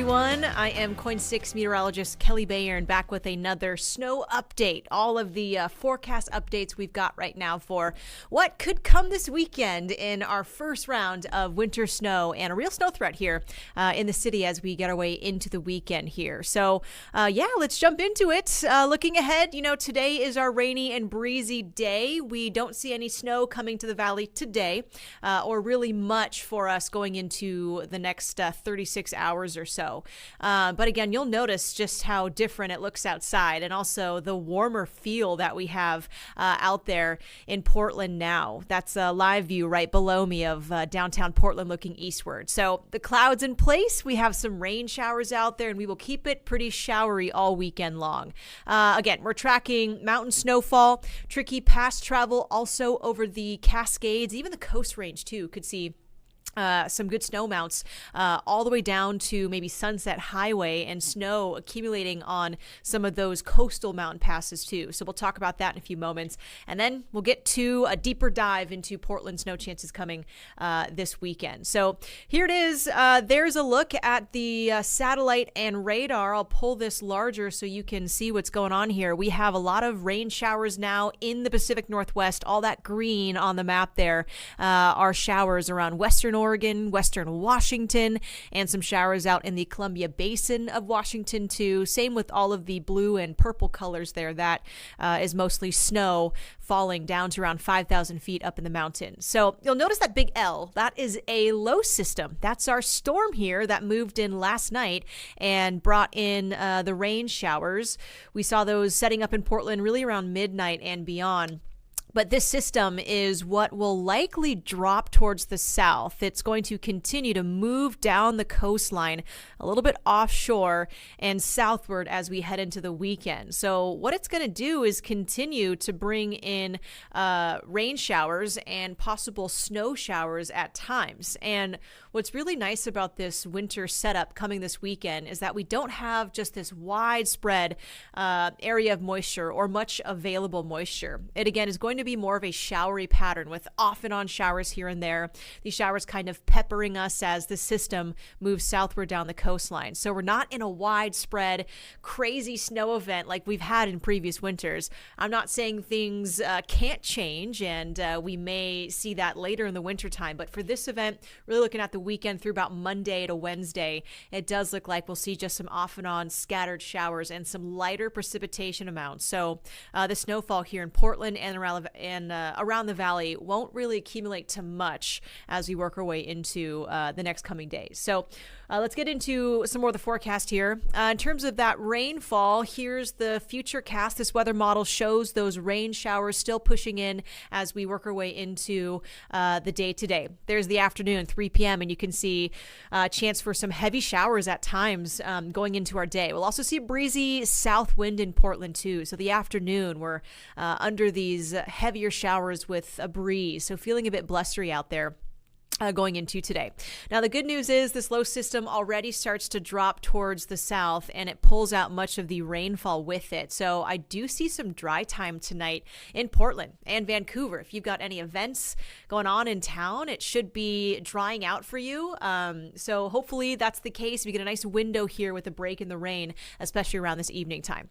everyone. I am KOIN 6 Meteorologist Kelley Bayern back with another snow update. All of the forecast updates we've got right now for what could come this weekend in our first round of winter snow and a real snow threat here in the city as we get our way into the weekend here. So let's jump into it. Looking ahead, today is our rainy and breezy day. We don't see any snow coming to the valley today or really much for us going into the next 36 hours or so. But again, you'll notice just how different it looks outside and also the warmer feel that we have out there in Portland now. That's a live view right below me of downtown Portland looking eastward. So the clouds in place, we have some rain showers out there and we will keep it pretty showery all weekend long. Again, we're tracking mountain snowfall, tricky pass travel also over the Cascades, even the Coast Range too could see some good snow mounts all the way down to maybe Sunset Highway and snow accumulating on some of those coastal mountain passes too. So we'll talk about that in a few moments. And then we'll get to a deeper dive into Portland snow chances coming this weekend. So here it is. There's a look at the satellite and radar. I'll pull this larger so you can see what's going on here. We have a lot of rain showers now in the Pacific Northwest. All that green on the map there are showers around Western Oregon, Western Washington, and some showers out in the Columbia Basin of Washington too. Same with all of the blue and purple colors there. That is mostly snow falling down to around 5,000 feet up in the mountains. So you'll notice that big L, that is a low system. That's our storm here that moved in last night and brought in the rain showers. We saw those setting up in Portland really around midnight and beyond. But this system is what will likely drop towards the south. It's going to continue to move down the coastline a little bit offshore and southward as we head into the weekend. So what it's going to do is continue to bring in rain showers and possible snow showers at times. And what's really nice about this winter setup coming this weekend is that we don't have just this widespread area of moisture or much available moisture. It again is going to be more of a showery pattern with off and on showers here and there. These showers kind of peppering us as the system moves southward down the coastline. So we're not in a widespread crazy snow event like we've had in previous winters. I'm not saying things can't change and we may see that later in the wintertime, but for this event, really looking at the weekend through about Monday to Wednesday, it does look like we'll see just some off and on scattered showers and some lighter precipitation amounts. So the snowfall here in Portland and around the valley won't really accumulate to much as we work our way into the next coming days. So let's get into some more of the forecast here. In terms of that rainfall, here's the Futurecast. This weather model shows those rain showers still pushing in as we work our way into the day today. There's the afternoon, 3 p.m., and you can see a chance for some heavy showers at times going into our day. We'll also see a breezy south wind in Portland too. So the afternoon, we're under these heavier showers with a breeze. So feeling a bit blustery out there going into today. Now, the good news is this low system already starts to drop towards the south and it pulls out much of the rainfall with it. So I do see some dry time tonight in Portland and Vancouver. If you've got any events going on in town, it should be drying out for you. So hopefully that's the case. We get a nice window here with a break in the rain, especially around this evening time.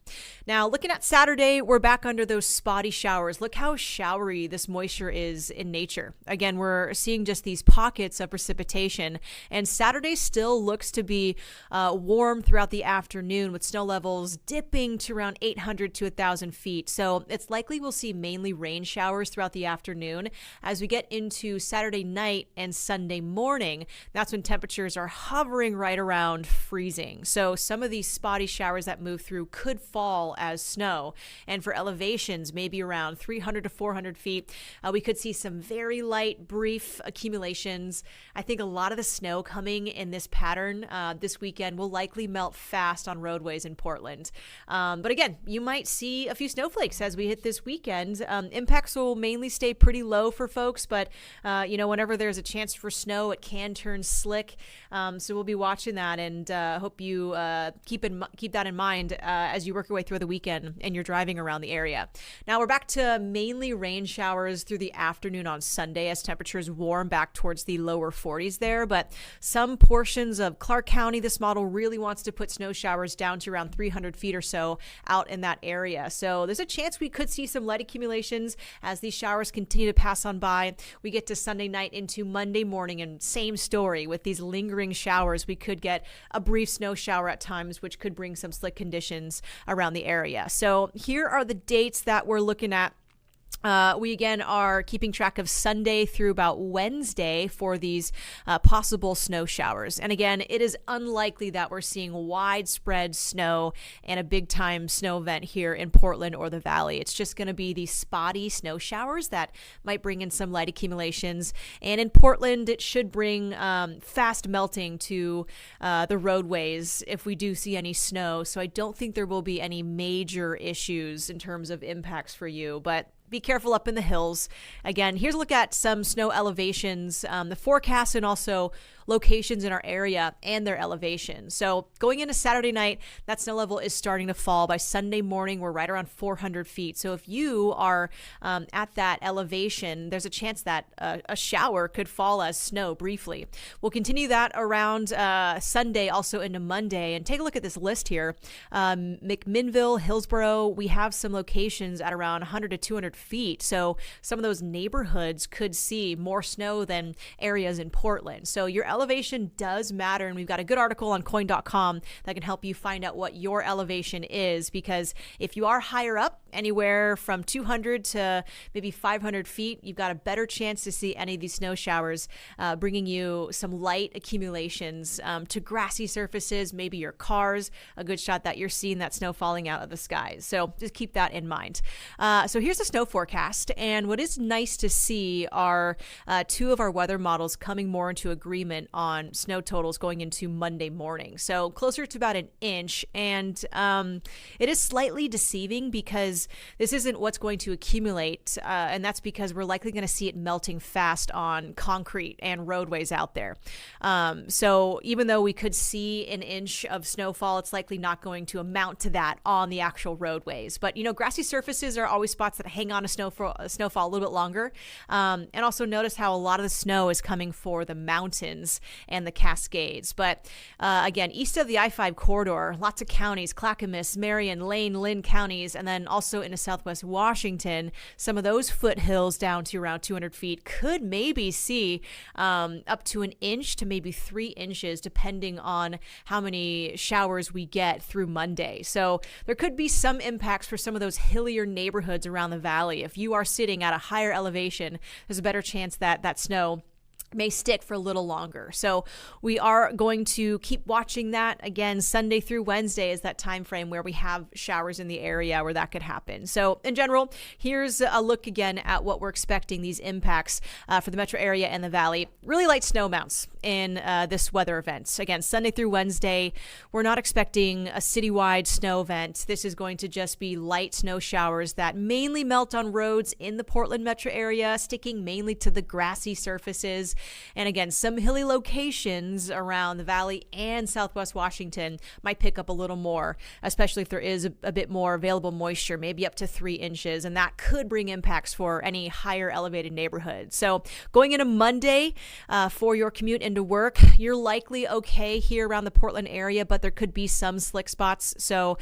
Now, looking at Saturday, we're back under those spotty showers. Look how showery this moisture is in nature. Again, we're seeing just these pockets of precipitation, and Saturday still looks to be warm throughout the afternoon with snow levels dipping to around 800 to 1,000 feet. So it's likely we'll see mainly rain showers throughout the afternoon. As we get into Saturday night and Sunday morning, that's when temperatures are hovering right around freezing. So some of these spotty showers that move through could fall as snow, and for elevations maybe around 300 to 400 feet, we could see some very light brief accumulation. I think a lot of the snow coming in this pattern this weekend will likely melt fast on roadways in Portland. But again, you might see a few snowflakes as we hit this weekend. Impacts will mainly stay pretty low for folks, but whenever there's a chance for snow, it can turn slick. So we'll be watching that and hope you keep that in mind as you work your way through the weekend and you're driving around the area. Now we're back to mainly rain showers through the afternoon on Sunday as temperatures warm back towards towards the lower 40s there, but some portions of Clark County, this model really wants to put snow showers down to around 300 feet or so out in that area. So there's a chance we could see some light accumulations as these showers continue to pass on by. We get to Sunday night into Monday morning, and same story with these lingering showers. We could get a brief snow shower at times, which could bring some slick conditions around the area. So here are the dates that we're looking at. We again are keeping track of Sunday through about Wednesday for these possible snow showers. And again, it is unlikely that we're seeing widespread snow and a big time snow event here in Portland or the Valley. It's just going to be these spotty snow showers that might bring in some light accumulations. And in Portland, it should bring fast melting to the roadways if we do see any snow. So I don't think there will be any major issues in terms of impacts for you, but be careful up in the hills. Again, here's a look at some snow elevations, the forecast, and also locations in our area and their elevation. So going into Saturday night, that snow level is starting to fall. By Sunday morning, we're right around 400 feet. So if you are at that elevation, there's a chance that a shower could fall as snow briefly. We'll continue that around Sunday, also into Monday. And take a look at this list here. McMinnville, Hillsborough, we have some locations at around 100 to 200 feet. So some of those neighborhoods could see more snow than areas in Portland. So your elevation does matter, and we've got a good article on KOIN.com that can help you find out what your elevation is, because if you are higher up, anywhere from 200 to maybe 500 feet, you've got a better chance to see any of these snow showers, bringing you some light accumulations to grassy surfaces, maybe your cars, a good shot that you're seeing that snow falling out of the skies. So just keep that in mind. So here's the snow forecast, and what is nice to see are two of our weather models coming more into agreement on snow totals going into Monday morning. So closer to about an inch, and it is slightly deceiving because this isn't what's going to accumulate, and that's because we're likely going to see it melting fast on concrete and roadways out there. So even though we could see an inch of snowfall, it's likely not going to amount to that on the actual roadways. But, you know, grassy surfaces are always spots that hang on to snowfall a little bit longer. And also notice how a lot of the snow is coming for the mountains and the Cascades. But again, east of the I-5 corridor, lots of counties, Clackamas, Marion, Lane, Lynn counties, and then also into southwest Washington, some of those foothills down to around 200 feet could maybe see up to an inch to maybe 3 inches, depending on how many showers we get through Monday. So there could be some impacts for some of those hillier neighborhoods around the valley. If you are sitting at a higher elevation, there's a better chance that that snow may stick for a little longer. So we are going to keep watching that. Again, Sunday through Wednesday is that time frame where we have showers in the area where that could happen. So in general, here's a look again at what we're expecting, these impacts for the metro area and the valley. Really light snow amounts in this weather event. Again, Sunday through Wednesday, we're not expecting a citywide snow event. This is going to just be light snow showers that mainly melt on roads in the Portland metro area, sticking mainly to the grassy surfaces. And again, some hilly locations around the valley and southwest Washington might pick up a little more, especially if there is a bit more available moisture, maybe up to 3 inches. And that could bring impacts for any higher elevated neighborhoods. So going into Monday for your commute into work, you're likely okay here around the Portland area, but there could be some slick spots. So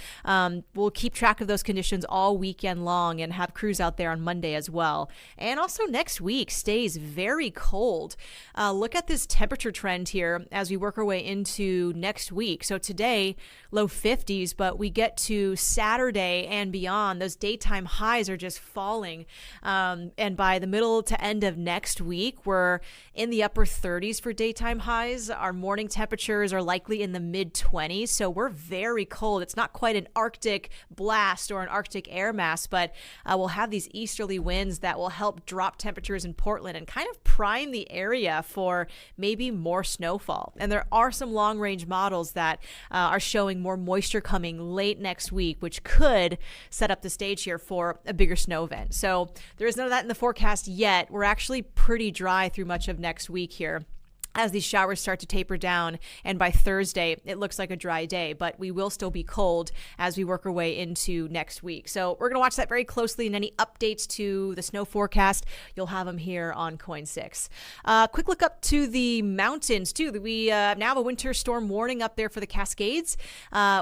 we'll keep track of those conditions all weekend long and have crews out there on Monday as well. And also next week stays very cold. Look at this temperature trend here as we work our way into next week. So today, low 50s, but we get to Saturday and beyond, those daytime highs are just falling. And by the middle to end of next week, we're in the upper 30s for daytime highs. Our morning temperatures are likely in the mid 20s. So we're very cold. It's not quite an Arctic blast or an Arctic air mass, but we'll have these easterly winds that will help drop temperatures in Portland and kind of prime the area for maybe more snowfall. And there are some long range models that are showing more moisture coming late next week, which could set up the stage here for a bigger snow event. So there is none of that in the forecast yet. We're actually pretty dry through much of next week here. as these showers start to taper down. And by Thursday, it looks like a dry day, but we will still be cold as we work our way into next week. So we're going to watch that very closely, and any updates to the snow forecast, you'll have them here on KOIN 6. Quick look up to the mountains too. We now have a winter storm warning up there for the Cascades.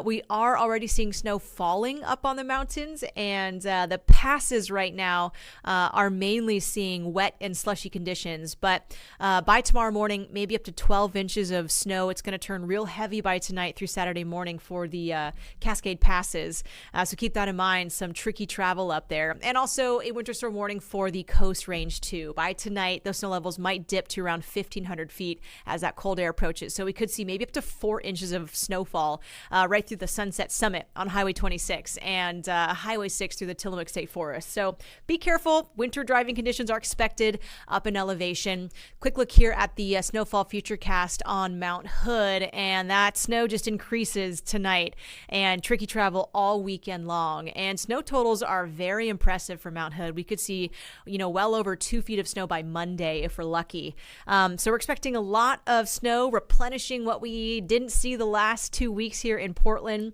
We are already seeing snow falling up on the mountains, and the passes right now are mainly seeing wet and slushy conditions. But by tomorrow morning, maybe up to 12 inches of snow. It's going to turn real heavy by tonight through Saturday morning for the Cascade passes. So keep that in mind. Some tricky travel up there. And also a winter storm warning for the Coast Range too. By tonight, those snow levels might dip to around 1,500 feet as that cold air approaches. So we could see maybe up to 4 inches of snowfall right through the Sunset Summit on Highway 26 and Highway 6 through the Tillamook State Forest. So be careful. Winter driving conditions are expected up in elevation. Quick look here at the snowfall Futurecast on Mount Hood, and that snow just increases tonight, and tricky travel all weekend long. And snow totals are very impressive for Mount Hood. We could see, well over 2 feet of snow by Monday if we're lucky. So we're expecting a lot of snow, replenishing what we didn't see the last 2 weeks here in Portland.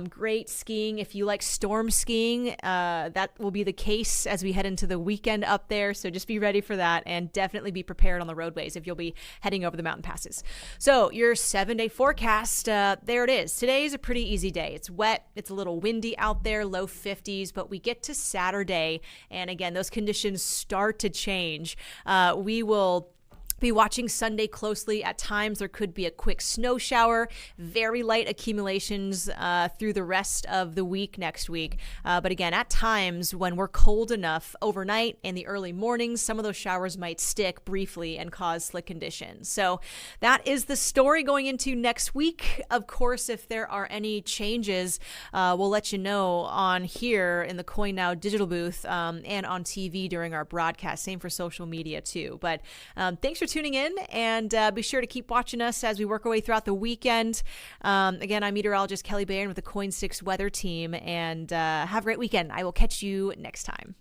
Great skiing. If you like storm skiing, that will be the case as we head into the weekend up there. So just be ready for that, and definitely be prepared on the roadways if you'll be heading over the mountain passes. So your 7-day forecast, there it is. Today is a pretty easy day. It's wet. It's a little windy out there, low 50s, but we get to Saturday, and again, those conditions start to change. We will be watching Sunday closely. At times, there could be a quick snow shower, very light accumulations through the rest of the week next week. But again, at times when we're cold enough overnight in the early mornings, some of those showers might stick briefly and cause slick conditions. So that is the story going into next week. Of course, if there are any changes, we'll let you know on here in the KOIN Now digital booth and on TV during our broadcast. Same for social media too. But thanks for tuning in, and be sure to keep watching us as we work our way throughout the weekend. Again, I'm Meteorologist Kelley Bayern with the KOIN 6 weather team, and have a great weekend. I will catch you next time.